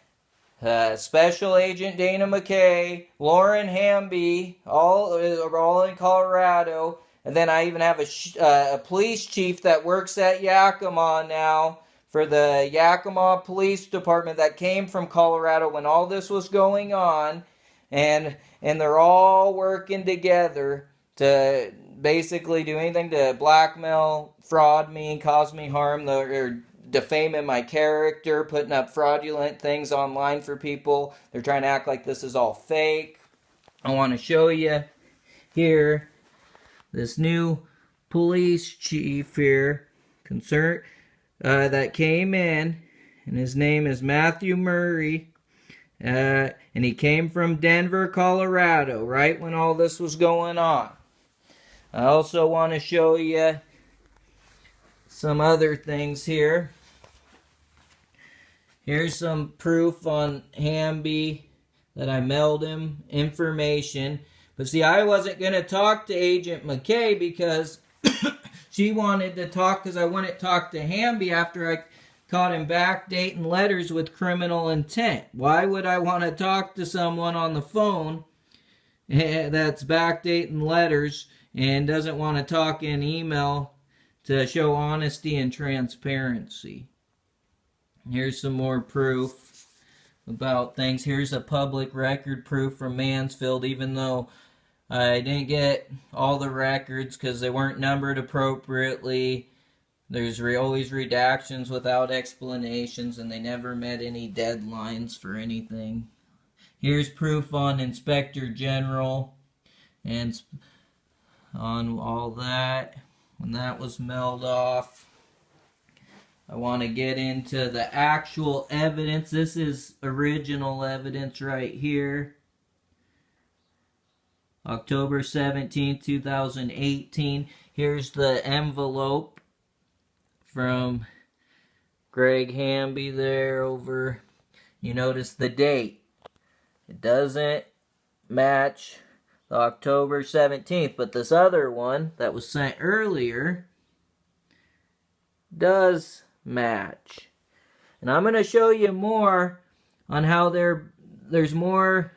Speaker 1: Special Agent Dana Mckay, Lauren Hamby, all in Colorado. And then I even have a police chief that works at Yakima now for the Yakima Police Department that came from Colorado when all this was going on. And they're all working together to basically do anything to blackmail, fraud me, cause me harm, or defaming my character, putting up fraudulent things online for people. They're trying to act like this is all fake. I want to show you here this new police chief here, that came in, and his name is Matthew Murray, and he came from Denver, Colorado, right when all this was going on. I also want to show you some other things here. Here's some proof on Hamby that I mailed him information. But see, I wasn't going to talk to Agent Mckay because she wanted to talk, because I wouldn't talk to Hamby after I caught him backdating letters with criminal intent. Why would I want to talk to someone on the phone that's backdating letters and doesn't want to talk in email to show honesty and transparency? Here's some more proof about things. Here's a public record proof from Mansfield, even though I didn't get all the records because they weren't numbered appropriately. There's always redactions without explanations, and they never met any deadlines for anything. Here's proof on Inspector General and on all that, when that was mailed off. I want to get into the actual evidence. This is original evidence right here. October 17, 2018. Here's the envelope from Greg Hamby there over. You notice the date. It doesn't match the October 17th, but this other one that was sent earlier does match. And I'm going to show you more on how there's more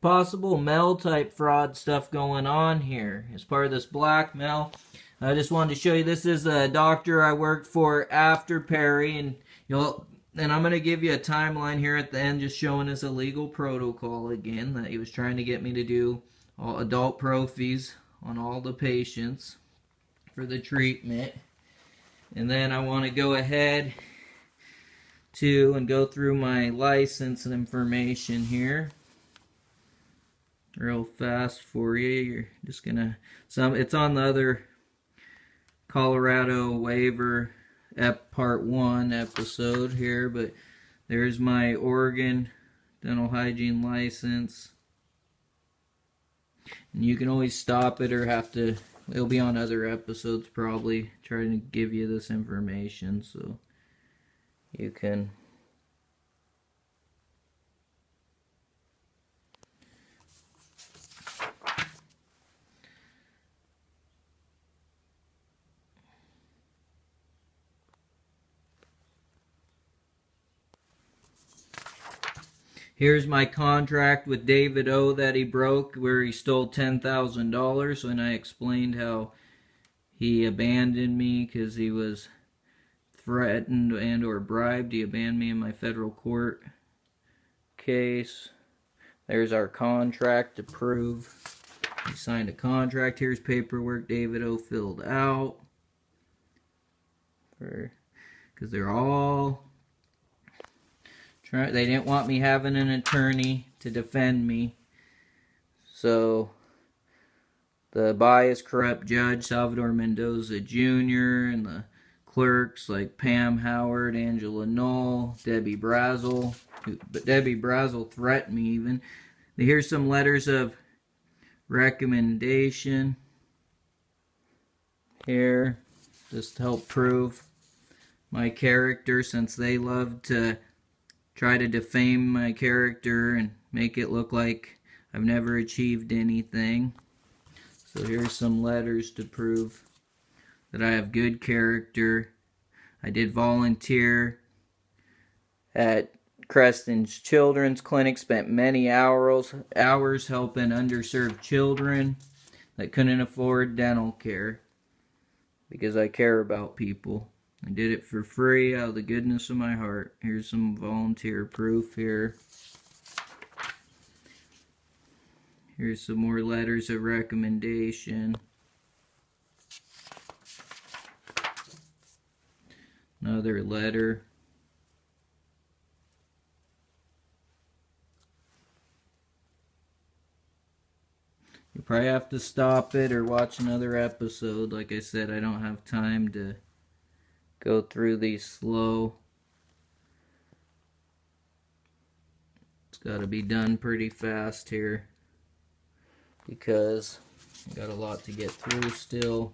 Speaker 1: possible mail-type fraud stuff going on here as part of this blackmail. I just wanted to show you, this is a doctor I worked for after Perry, and I'm going to give you a timeline here at the end, just showing his illegal protocol again, that he was trying to get me to do all adult prophies on all the patients for the treatment. And then I want to go ahead and go through my license information here real fast for you. You're just gonna, it's on the other Colorado Waiver Part 1 episode here, but there's my Oregon dental hygiene license. And you can always stop it or have to, it'll be on other episodes probably, trying to give you this information so you can Here's my contract with David O. that he broke, where he stole $10,000 when I explained how he abandoned me because he was threatened and or bribed. He abandoned me in my federal court case. There's our contract to prove he signed a contract. Here's paperwork David O. filled out. Because they're all... They didn't want me having an attorney to defend me. So, the biased, corrupt judge, Salvador Mendoza Jr., and the clerks like Pam Howard, Angela Knoll, Debbie Brazel. But Debbie Brazel threatened me even. Here's some letters of recommendation here, just to help prove my character, since they love to try to defame my character and make it look like I've never achieved anything. So here's some letters to prove that I have good character. I did volunteer at Creston's Children's Clinic, spent many hours helping underserved children that couldn't afford dental care, because I care about people. I did it for free out of the goodness of my heart. Here's some volunteer proof here. Here's some more letters of recommendation. Another letter. You probably have to stop it or watch another episode. Like I said, I don't have time to go through these slow. It's got to be done pretty fast here, because I got a lot to get through still.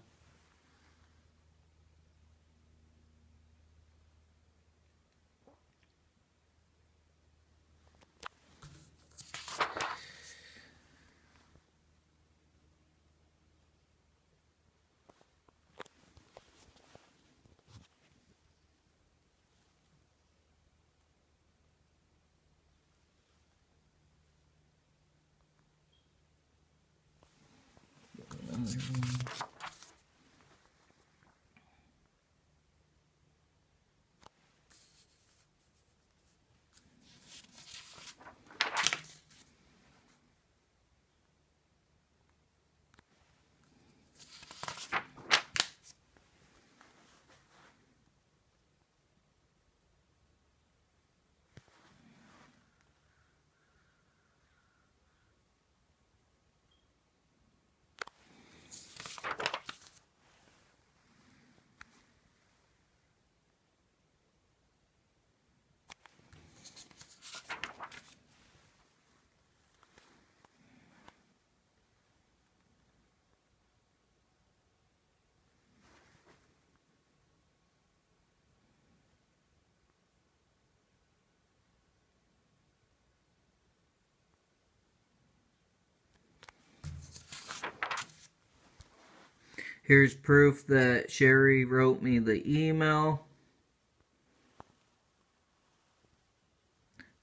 Speaker 1: Here's proof that Sherry wrote me the email.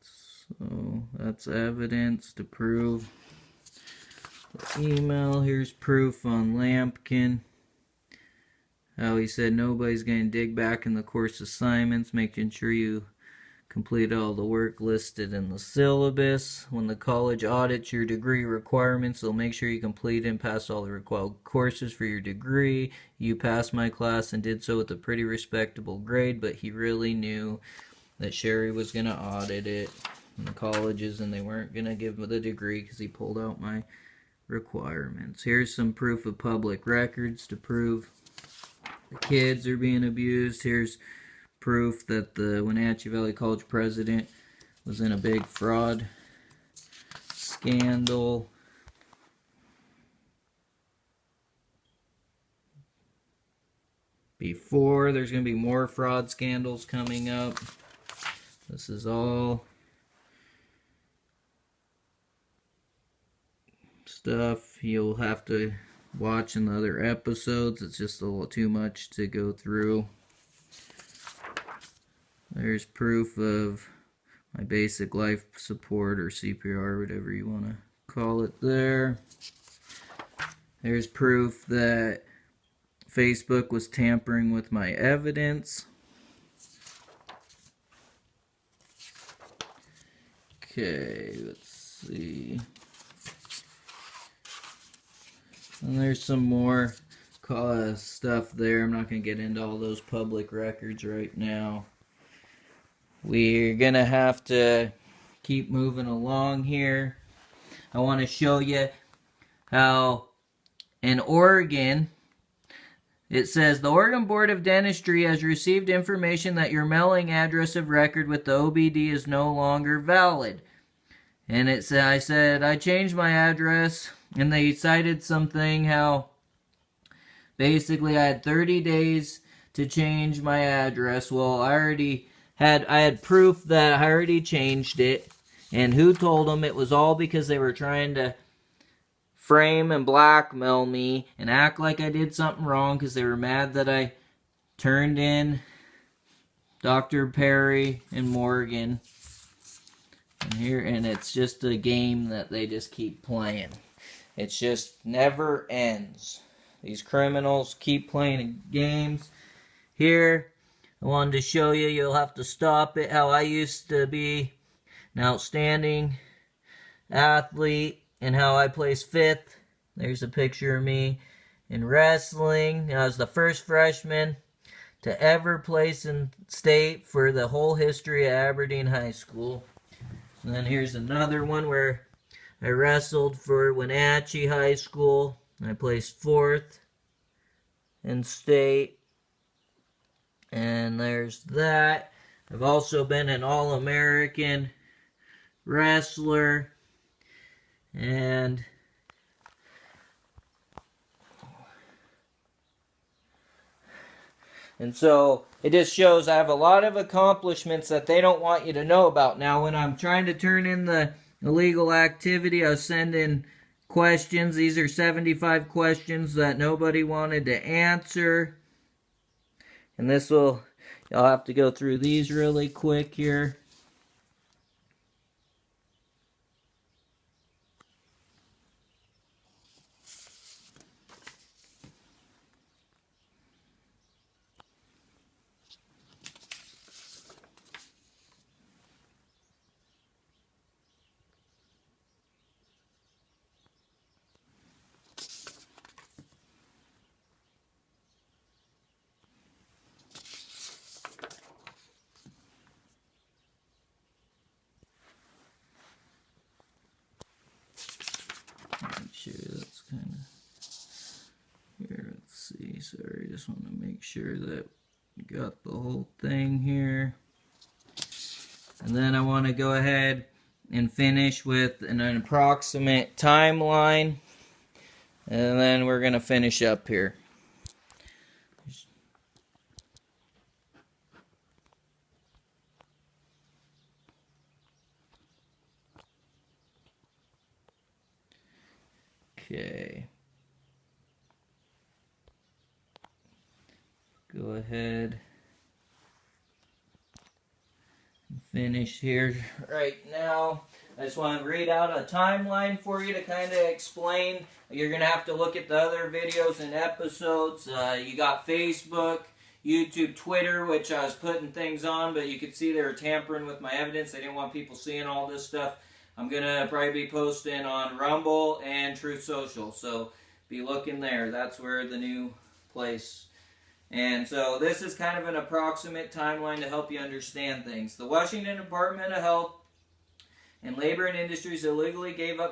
Speaker 1: So that's evidence to prove the email. Here's proof on Lampkin. How he said nobody's going to dig back in the course assignments, making sure you complete all the work listed in the syllabus. When the college audits your degree requirements, they'll make sure you complete and pass all the required courses for your degree. You passed my class and did so with a pretty respectable grade, but he really knew that Sherry was going to audit it in the colleges, and they weren't going to give me the degree because he pulled out my requirements. Here's some proof of public records to prove the kids are being abused. Here's proof that the Wenatchee Valley College president was in a big fraud scandal. Before, there's going to be more fraud scandals coming up. This is all stuff you'll have to watch in the other episodes. It's just a little too much to go through. There's proof of my basic life support, or CPR, whatever you want to call it there. There's proof that Facebook was tampering with my evidence. Okay, let's see. And there's some more stuff there. I'm not going to get into all those public records right now. We're going to have to keep moving along here. I want to show you how in Oregon It says, the Oregon Board of Dentistry has received information that your mailing address of record with the OBD is no longer valid. And it said, I said, I changed my address, and they cited something how basically I had 30 days to change my address. Well, I had proof that I already changed it, and who told them? It was all because they were trying to frame and blackmail me and act like I did something wrong because they were mad that I turned in Dr. Perry and Morgan. And it's just a game that they just keep playing. It just never ends. These criminals keep playing games. Here, I wanted to show you, you'll have to stop it, how I used to be an outstanding athlete and how I placed 5th. There's a picture of me in wrestling. I was the first freshman to ever place in state for the whole history of Aberdeen High School. And then here's another one where I wrestled for Wenatchee High School. I placed 4th in state. And there's that. I've also been an All-American wrestler. And so it just shows I have a lot of accomplishments that they don't want you to know about. Now, when I'm trying to turn in the illegal activity, I send in questions. These are 75 questions that nobody wanted to answer. And I'll have to go through these really quick here. Make sure that's kind of here. Let's see. Sorry, just want to make sure that we got the whole thing here. And then I want to go ahead and finish with an approximate timeline. And then we're going to finish up here. Okay. Go ahead and finish here right now. I just want to read out a timeline for you to kind of explain. You're going to have to look at the other videos and episodes. You got Facebook, YouTube, Twitter, which I was putting things on, but you could see they were tampering with my evidence. They didn't want people seeing all this stuff. I'm going to probably be posting on Rumble and Truth Social, so be looking there. That's where the new place. And so this is kind of an approximate timeline to help you understand things. The Washington Department of Health and Labor and Industries illegally gave up